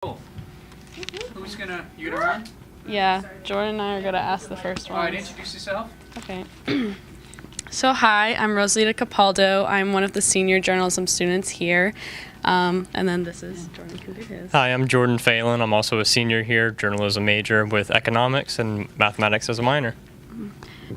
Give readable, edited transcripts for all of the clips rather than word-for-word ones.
Cool. You gonna run? Yeah, Jordan and I are going to ask the first one. All right, introduce yourself. Okay. So hi, I'm Rosalita Capaldo. I'm one of the senior journalism students here. And then this is Jordan can do his. Hi, I'm Jordan Phelan. I'm also a senior here, journalism major with economics and mathematics as a minor.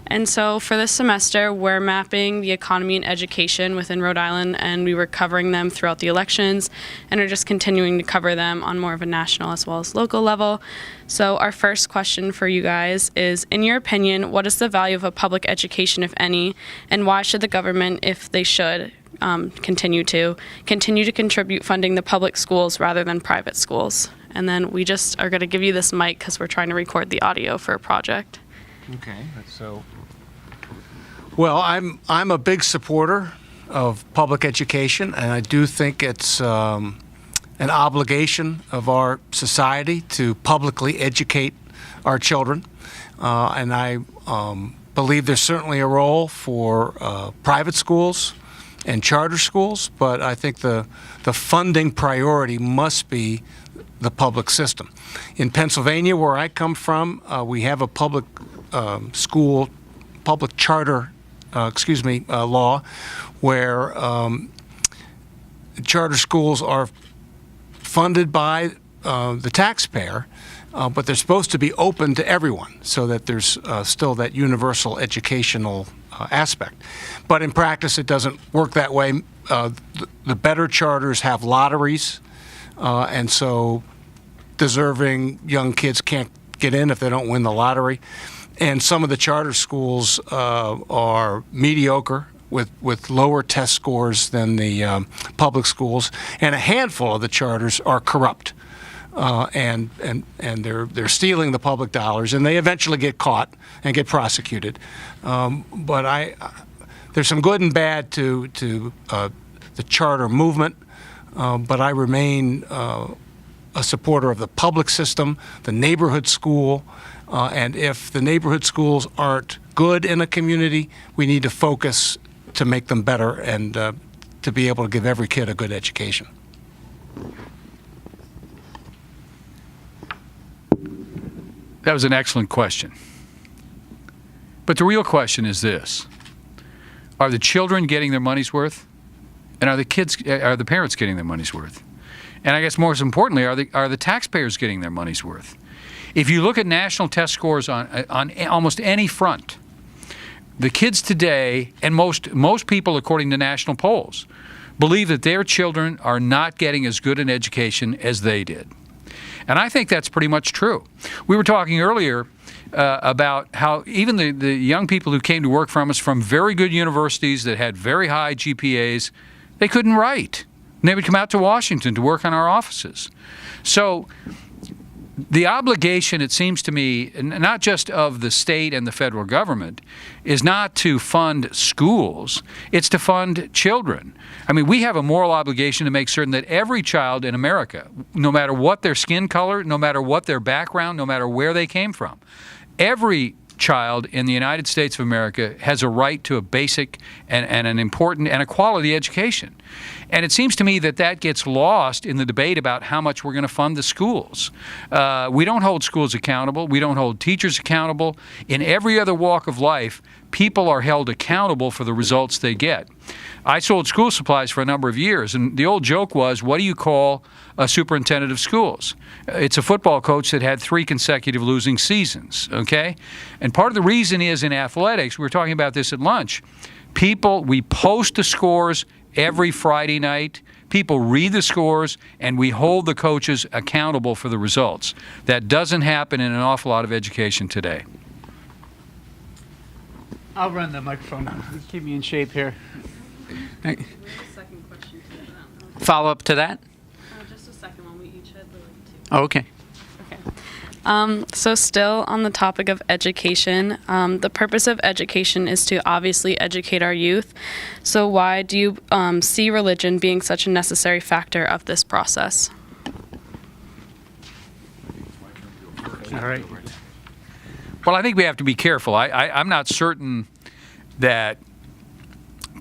And so for this semester, we're mapping the economy and education within Rhode Island, and we were covering them throughout the elections and are just continuing to cover them on more of a national as well as local level. So our first question for you guys is, in your opinion, what is the value of a public education, if any, and why should the government, if they should, continue to contribute funding the public schools rather than private schools? And then we just are going to give you this mic because we're trying to record the audio for a project. Okay, well, I'm a big supporter of public education, and I do think it's an obligation of our society to publicly educate our children, and I believe there's certainly a role for private schools and charter schools, but I think the funding priority must be the public system. In Pennsylvania, where I come from, we have a public charter law where charter schools are funded by the taxpayer, but they're supposed to be open to everyone so that there's still that universal educational aspect. But in practice, it doesn't work that way. The better charters have lotteries, and so deserving young kids can't get in if they don't win the lottery. And some of the charter schools are mediocre with lower test scores than the public schools, and a handful of the charters are corrupt, and they're stealing the public dollars, and they eventually get caught and get prosecuted. But there's some good and bad to the charter movement, but I remain a supporter of the public system, the neighborhood school. And if the neighborhood schools aren't good in a community, we need to focus to make them better and to be able to give every kid a good education. That was an excellent question. But the real question is this: are the children getting their money's worth? And are the parents getting their money's worth? And I guess most importantly, are the taxpayers getting their money's worth? If you look at national test scores on almost any front, the kids today, and most people according to national polls, believe that their children are not getting as good an education as they did. And I think that's pretty much true. We were talking earlier about how even the young people who came to work from us from very good universities that had very high GPAs, they couldn't write. And they would come out to Washington to work on our offices. So the obligation, it seems to me, not just of the state and the federal government, is not to fund schools, it's to fund children. I mean, we have a moral obligation to make certain that every child in America, no matter what their skin color, no matter what their background, no matter where they came from, every child in the United States of America has a right to a basic and an important and a quality education. And it seems to me that gets lost in the debate about how much we're going to fund the schools. We don't hold schools accountable. We don't hold teachers accountable. In every other walk of life, people are held accountable for the results they get. I sold school supplies for a number of years, and the old joke was, what do you call a superintendent of schools? It's a football coach that had 3 consecutive losing seasons, okay? And part of the reason is in athletics, we were talking about this at lunch, we post the scores every Friday night. People read the scores, and we hold the coaches accountable for the results. That doesn't happen in an awful lot of education today. I'll run the microphone. Keep me in shape here. Second question to that. Follow up to that? Just a second one. We each had the 2. Oh, okay. Okay. So still on the topic of education, the purpose of education is to obviously educate our youth. So why do you see religion being such a necessary factor of this process? All right. Well, I think we have to be careful. I'm not certain that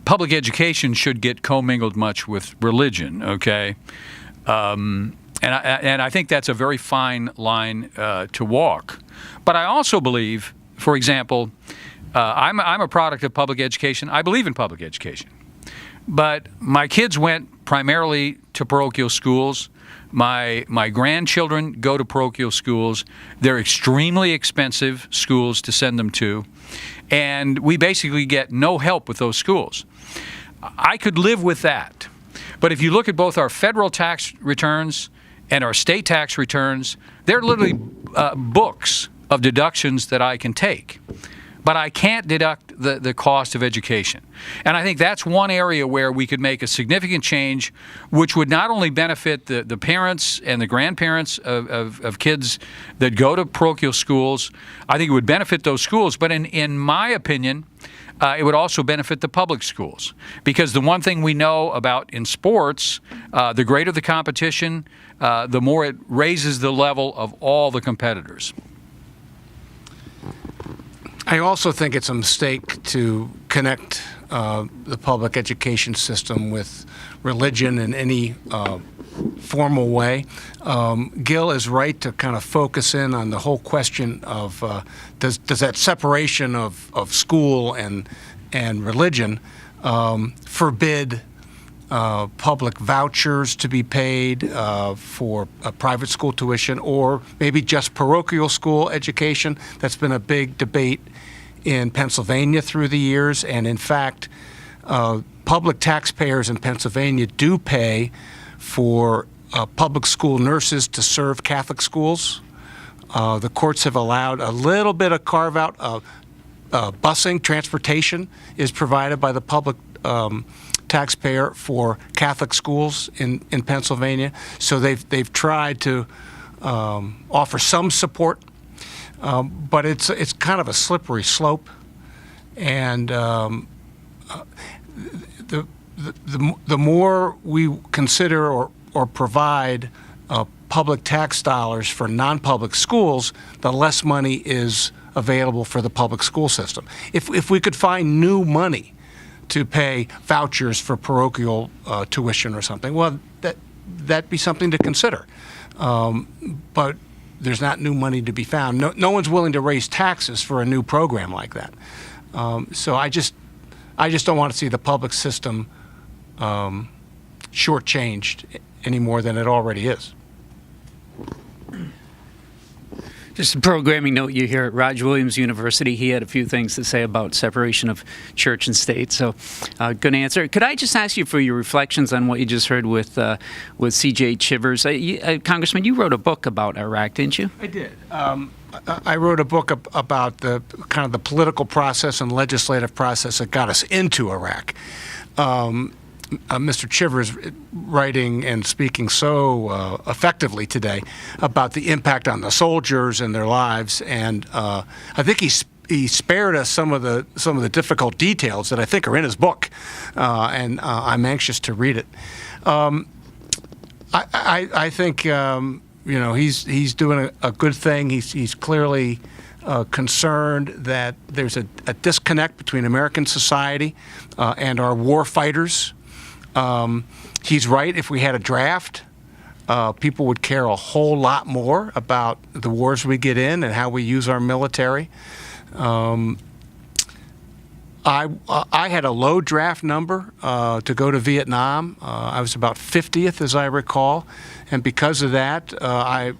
public education should get commingled much with religion, okay? And I think that's a very fine line to walk. But I also believe, for example, I'm a product of public education. I believe in public education. But my kids went primarily to parochial schools. My grandchildren go to parochial schools. They're extremely expensive schools to send them to. And we basically get no help with those schools. I could live with that. But if you look at both our federal tax returns and our state tax returns, they're literally books of deductions that I can take. But I can't deduct the cost of education. And I think that's one area where we could make a significant change, which would not only benefit the parents and the grandparents of kids that go to parochial schools. I think it would benefit those schools, but in my opinion, it would also benefit the public schools. Because the one thing we know about in sports, the greater the competition, the more it raises the level of all the competitors. I also think it's a mistake to connect the public education system with religion in any formal way. Gil is right to kind of focus in on the whole question of does that separation of school and religion forbid public vouchers to be paid for private school tuition, or maybe just parochial school education. That's been a big debate in Pennsylvania through the years, and in fact, public taxpayers in Pennsylvania do pay for public school nurses to serve Catholic schools. The courts have allowed a little bit of carve-out. Busing, transportation is provided by the public taxpayer for Catholic schools in Pennsylvania. So they've tried to offer some support. But it's kind of a slippery slope, and the more we consider or provide public tax dollars for non-public schools, the less money is available for the public school system. If we could find new money to pay vouchers for parochial tuition or something, well, that'd be something to consider. But there's not new money to be found. No one's willing to raise taxes for a new program like that. So I just don't want to see the public system shortchanged any more than it already is. Just a programming note, you hear at Roger Williams University, he had a few things to say about separation of church and state, so good answer. Could I just ask you for your reflections on what you just heard with C.J. Chivers? Congressman, you wrote a book about Iraq, didn't you? I did. I wrote a book about the kind of the political process and legislative process that got us into Iraq. Mr. Chivers writing and speaking so effectively today about the impact on the soldiers and their lives, and I think he spared us some of the difficult details that I think are in his book, and I'm anxious to read it. I think he's doing a good thing. He's clearly concerned that there's a disconnect between American society and our war fighters. He's right. If we had a draft, people would care a whole lot more about the wars we get in and how we use our military. I had a low draft number to go to Vietnam. I was about 50th, as I recall, and because of that, I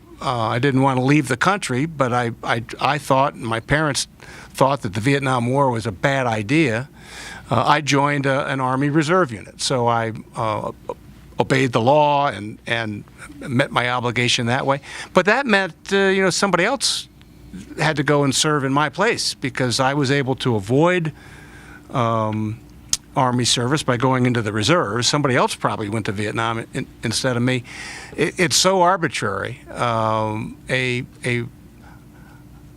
didn't want to leave the country. But I thought, and my parents thought, that the Vietnam War was a bad idea. I joined an Army Reserve unit, so I obeyed the law and met my obligation that way. But that meant, somebody else had to go and serve in my place, because I was able to avoid Army service by going into the reserves. Somebody else probably went to Vietnam instead of me. It's so arbitrary.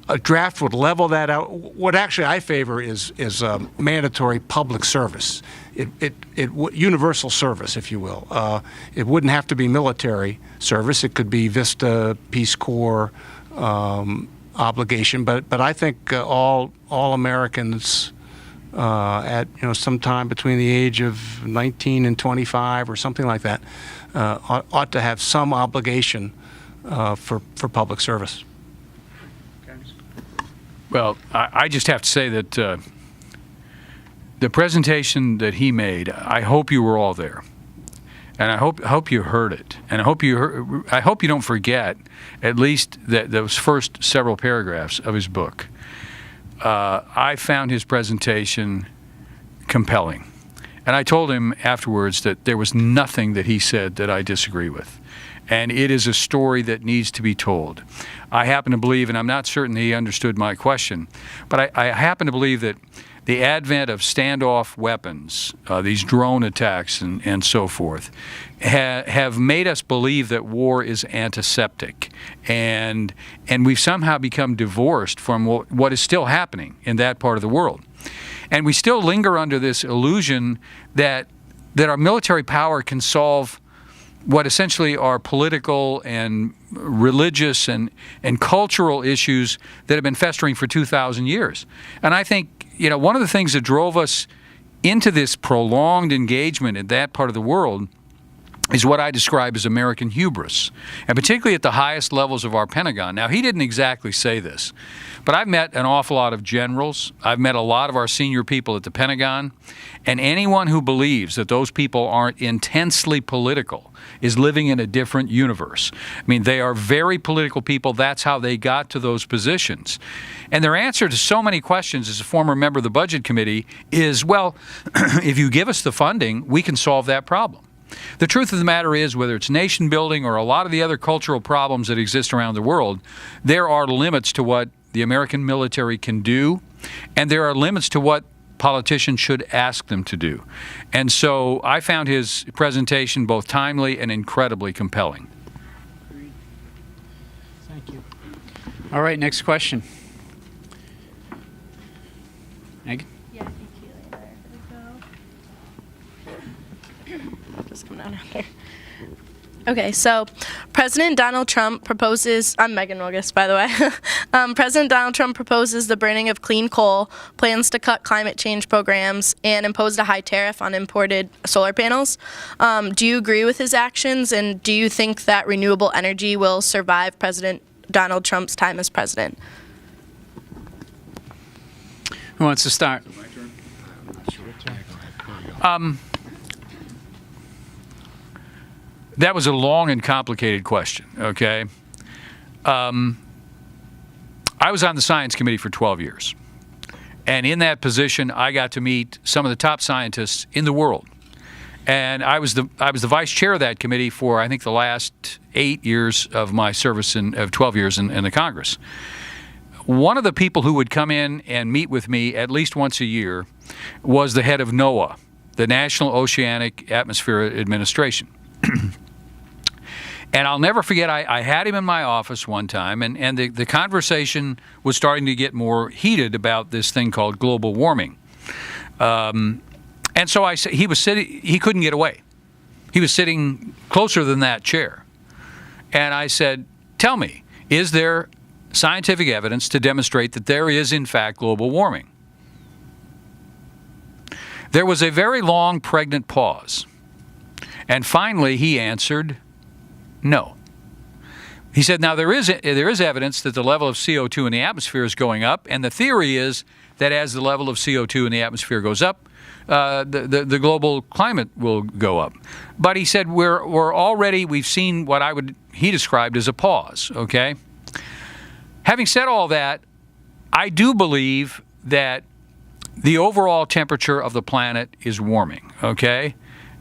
A draft would level that out. What actually I favor is mandatory public service, universal service, if you will. It wouldn't have to be military service. It could be Vista, Peace Corps obligation. But I think all Americans at sometime between the age of 19 and 25 or something like that ought to have some obligation for public service. Well, I just have to say that the presentation that he made, I hope you were all there, and I hope you heard it, and I hope you don't forget at least those first several paragraphs of his book. I found his presentation compelling, and I told him afterwards that there was nothing that he said that I disagree with. And it is a story that needs to be told. I happen to believe, and I'm not certain he understood my question, but I happen to believe that the advent of standoff weapons, these drone attacks and so forth, have made us believe that war is antiseptic. And we've somehow become divorced from what is still happening in that part of the world. And we still linger under this illusion that our military power can solve what essentially are political and religious and cultural issues that have been festering for 2,000 years. And I think, one of the things that drove us into this prolonged engagement in that part of the world is what I describe as American hubris, and particularly at the highest levels of our Pentagon. Now, he didn't exactly say this, but I've met an awful lot of generals. I've met a lot of our senior people at the Pentagon, and anyone who believes that those people aren't intensely political is living in a different universe. I mean, they are very political people. That's how they got to those positions. And their answer to so many questions as a former member of the Budget Committee is, well, if you give us the funding, we can solve that problem. The truth of the matter is, whether it's nation building or a lot of the other cultural problems that exist around the world, there are limits to what the American military can do, and there are limits to what politicians should ask them to do. And so I found his presentation both timely and incredibly compelling. Thank you. All right, next question. Megan? Yeah, I think you later. Just come down after. Okay, so President Donald Trump proposes, I'm Megan Rogus, by the way. President Donald Trump proposes the burning of clean coal, plans to cut climate change programs, and imposed a high tariff on imported solar panels. Do you agree with his actions, and do you think that renewable energy will survive President Donald Trump's time as president? Who wants to start? That was a long and complicated question, okay? I was on the Science Committee for 12 years. And in that position, I got to meet some of the top scientists in the world. And I was the vice chair of that committee for, I think, the last 8 years of my service, of 12 years in the Congress. One of the people who would come in and meet with me at least once a year was the head of NOAA, the National Oceanic Atmospheric Administration. And I'll never forget, I had him in my office one time, and the conversation was starting to get more heated about this thing called global warming. And so he was sitting, he couldn't get away. He was sitting closer than that chair. And I said, tell me, is there scientific evidence to demonstrate that there is, in fact, global warming? There was a very long, pregnant pause. And finally, he answered, no. He said, now there is evidence that the level of CO2 in the atmosphere is going up, and the theory is that as the level of CO2 in the atmosphere goes up, the global climate will go up. But he said, we've seen what he described as a pause, okay? Having said all that, I do believe that the overall temperature of the planet is warming, okay?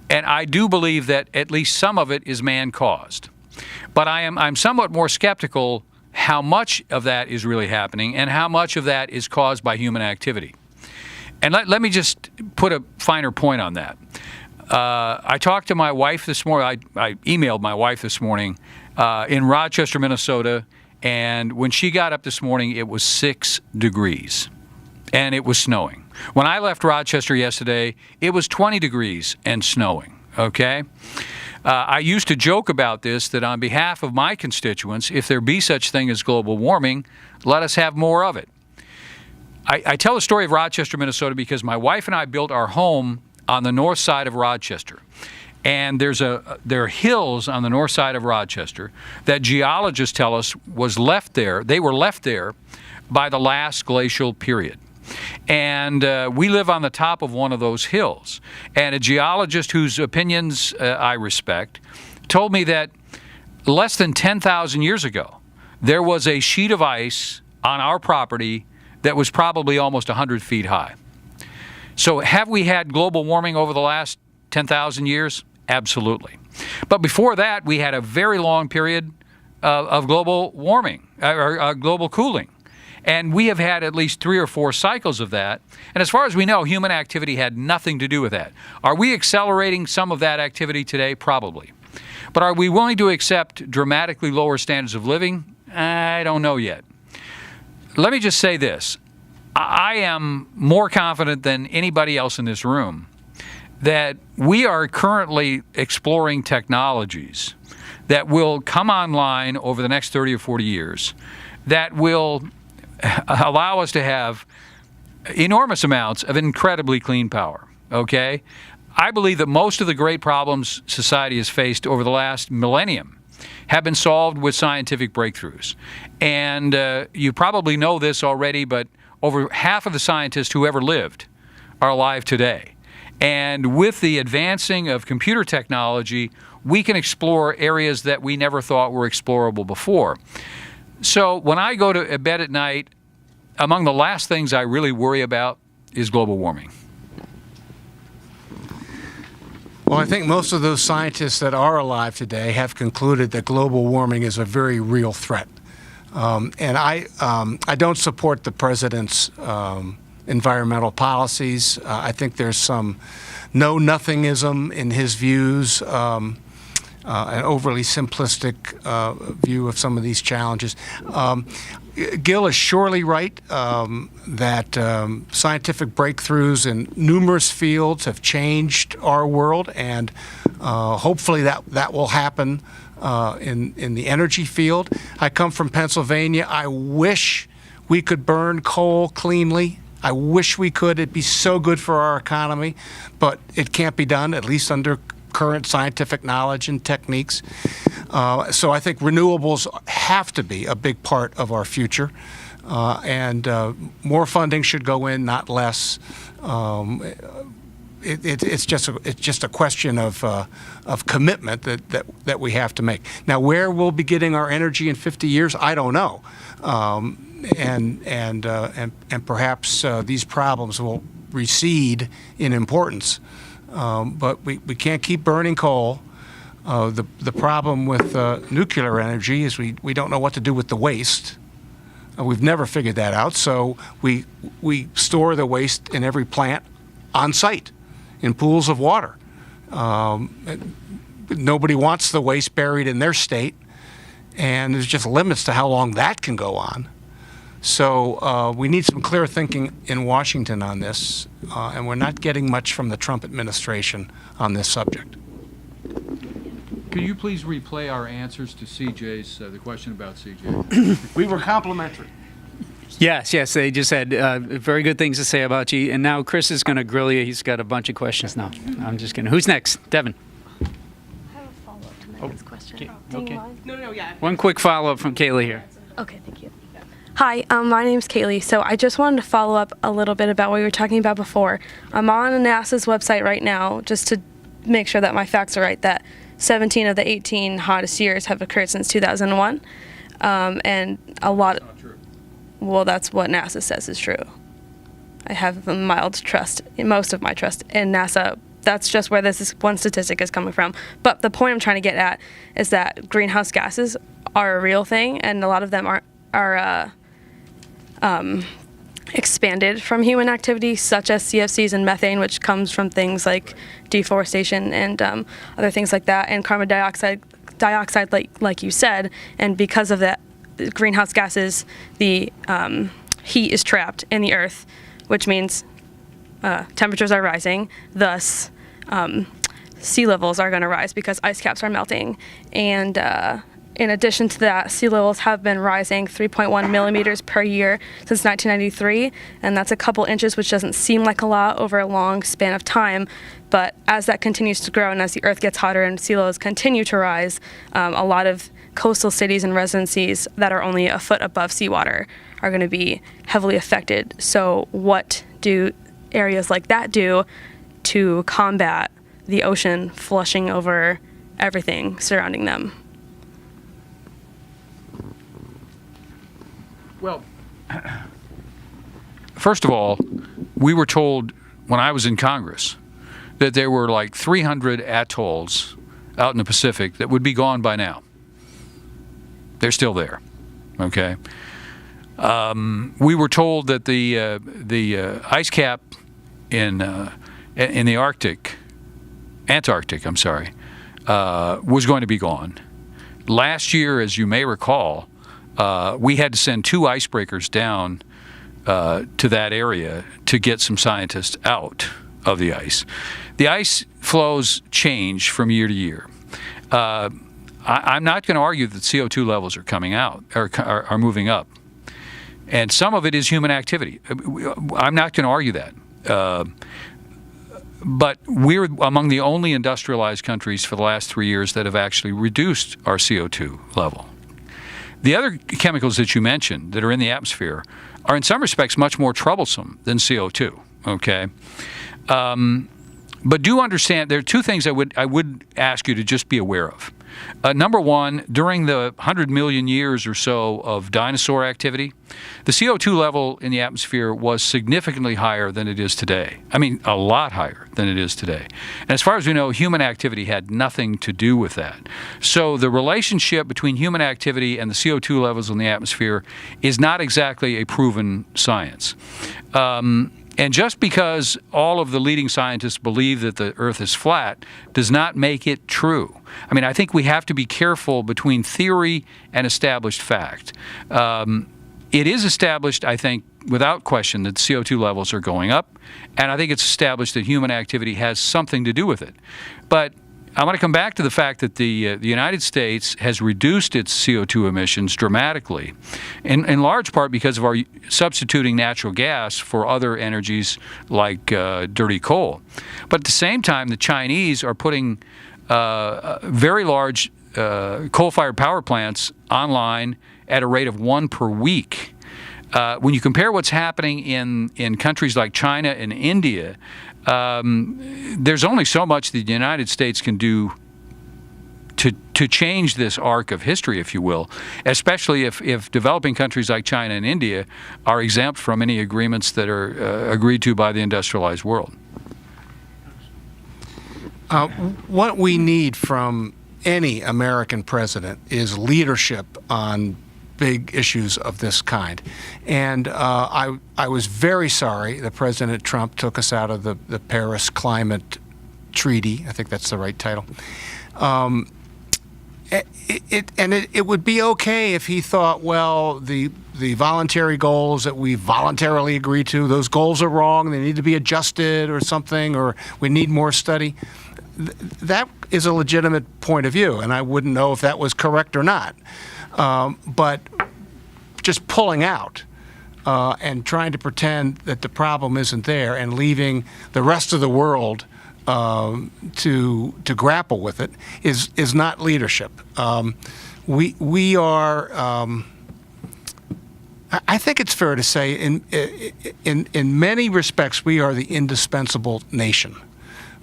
And I do believe that at least some of it is man-caused. But I'm somewhat more skeptical how much of that is really happening and how much of that is caused by human activity. And let me just put a finer point on that. I talked to my wife this morning. I emailed my wife this morning in Rochester, Minnesota, and when she got up this morning, it was 6 degrees, and it was snowing. When I left Rochester yesterday, it was 20 degrees and snowing, okay? I used to joke about this, that on behalf of my constituents, if there be such thing as global warming, let us have more of it. I tell the story of Rochester, Minnesota, because my wife and I built our home on the north side of Rochester. And there are hills on the north side of Rochester that geologists tell us was left there. They were left there by the last glacial period. And we live on the top of one of those hills. And a geologist whose opinions I respect told me that less than 10,000 years ago, there was a sheet of ice on our property that was probably almost 100 feet high. So have we had global warming over the last 10,000 years? Absolutely. But before that, we had a very long period of global warming, or global cooling. And we have had at least 3 or 4 cycles of that. And as far as we know, human activity had nothing to do with that. Are we accelerating some of that activity today? Probably. But are we willing to accept dramatically lower standards of living? I don't know yet. Let me just say this. I am more confident than anybody else in this room that we are currently exploring technologies that will come online over the next 30 or 40 years that will allow us to have enormous amounts of incredibly clean power, okay? I believe that most of the great problems society has faced over the last millennium have been solved with scientific breakthroughs. And you probably know this already, but over half of the scientists who ever lived are alive today. And with the advancing of computer technology, we can explore areas that we never thought were explorable before. So when I go to bed at night, among the last things I really worry about is global warming. Well, I think most of those scientists that are alive today have concluded that global warming is a very real threat. And I don't support the president's environmental policies. I think there's some know-nothingism in his views, an overly simplistic view of some of these challenges. Gil is surely right that scientific breakthroughs in numerous fields have changed our world, and hopefully that will happen in the energy field. I come from Pennsylvania. I wish we could burn coal cleanly. I wish we could. It'd be so good for our economy, but it can't be done, at least under current scientific knowledge and techniques. So I think renewables have to be a big part of our future, and more funding should go in, not less. It's just a question of commitment that we have to make. Now, where we'll be getting our energy in 50 years, I don't know, and perhaps these problems will recede in importance. But we can't keep burning coal. The problem with nuclear energy is we don't know what to do with the waste. We've never figured that out. So we store the waste in every plant on site, in pools of water. Nobody wants the waste buried in their state, and there's just limits to how long that can go on. So we need some clear thinking in Washington on this, and we're not getting much from the Trump administration on this subject. Could you please replay our answers to CJ's, the question about CJ? We were complimentary. Yes, they just had very good things to say about you. And now Chris is going to grill you. He's got a bunch of questions now. I'm just kidding. Who's next? Devin. I have a follow-up to Megan's question. Okay. No, yeah. One quick follow-up from Kaylee here. Okay, thank you. Hi, my name's Kaylee. So I just wanted to follow up a little bit about what you were talking about before. I'm on NASA's website right now just to make sure that my facts are right, that 17 of the 18 hottest years have occurred since 2001. And a lot... Not true. Well, that's what NASA says is true. I have a mild trust, most of my trust in NASA. That's just where this one statistic is coming from. But the point I'm trying to get at is that greenhouse gases are a real thing, and a lot of them are expanded from human activity, such as CFCs and methane, which comes from things like deforestation and other things like that, and carbon dioxide, like you said. And because of that, greenhouse gases, the heat is trapped in the earth, which means temperatures are rising. Thus, sea levels are going to rise because ice caps are melting, and in addition to that, sea levels have been rising 3.1 millimeters per year since 1993, and that's a couple inches, which doesn't seem like a lot over a long span of time. But as that continues to grow and as the earth gets hotter and sea levels continue to rise, a lot of coastal cities and residencies that are only a foot above seawater are going to be heavily affected. So what do areas like that do to combat the ocean flushing over everything surrounding them? Well, first of all, we were told when I was in Congress that there were like 300 atolls out in the Pacific that would be gone by now. They're still there, okay? We were told that the ice cap in the Antarctic, was going to be gone. Last year, as you may recall, we had to send 2 icebreakers down to that area to get some scientists out of the ice. The ice flows change from year to year. I'm not going to argue that CO2 levels are coming out, or are moving up. And some of it is human activity. I'm not going to argue that. But we're among the only industrialized countries for the last 3 years that have actually reduced our CO2 level. The other chemicals that you mentioned that are in the atmosphere are in some respects much more troublesome than CO2, okay? But do understand there are 2 things I would ask you to just be aware of. Number one, during the 100 million years or so of dinosaur activity, the CO2 level in the atmosphere was significantly higher than it is today. I mean, a lot higher than it is today. And as far as we know, human activity had nothing to do with that. So the relationship between human activity and the CO2 levels in the atmosphere is not exactly a proven science. And just because all of the leading scientists believe that the Earth is flat does not make it true. I mean, I think we have to be careful between theory and established fact. It is established, I think, without question, that CO2 levels are going up, and I think it's established that human activity has something to do with it. But I want to come back to the fact that the United States has reduced its CO2 emissions dramatically, in large part because of our substituting natural gas for other energies like dirty coal. But at the same time, the Chinese are putting very large coal-fired power plants online at a rate of 1 per week. When you compare what's happening in countries like China and India, there's only so much the United States can do to change this arc of history, if you will, especially if developing countries like China and India are exempt from any agreements that are agreed to by the industrialized world. What we need from any American president is leadership on big issues of this kind. And I was very sorry that President Trump took us out of the Paris Climate Treaty. I think that's the right title. It would be okay if he thought, well, the voluntary goals that we voluntarily agreed to, those goals are wrong, they need to be adjusted or something, or we need more study. That is a legitimate point of view, and I wouldn't know if that was correct or not. But just pulling out and trying to pretend that the problem isn't there and leaving the rest of the world to grapple with it is not leadership. We are. I think it's fair to say in many respects we are the indispensable nation.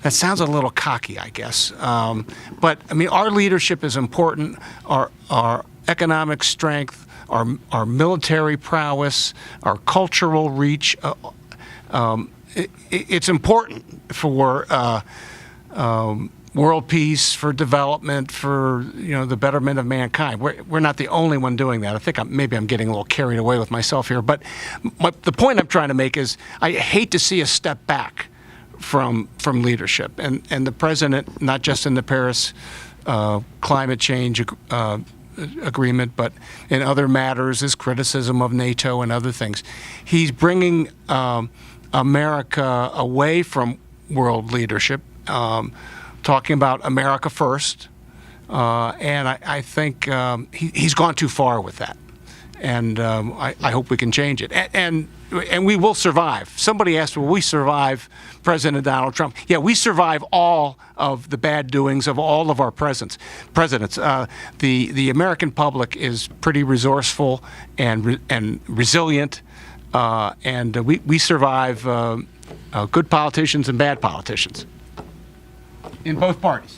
That sounds a little cocky, I guess. But I mean, our leadership is important. Our economic strength, our military prowess, our cultural reach. It's important for world peace, for development, for the betterment of mankind. We're not the only one doing that. I think maybe I'm getting a little carried away with myself here. But the point I'm trying to make is I hate to see us step back from leadership. And the president, not just in the Paris climate change agreement, but in other matters, his criticism of NATO and other things, he's bringing America away from world leadership, talking about America first, And I think he's gone too far with that. And I hope we can change it. And we will survive. Somebody asked, will we survive President Donald Trump? Yeah, we survive all of the bad doings of all of our presidents. The American public is pretty resourceful and resilient, and we survive good politicians and bad politicians in both parties.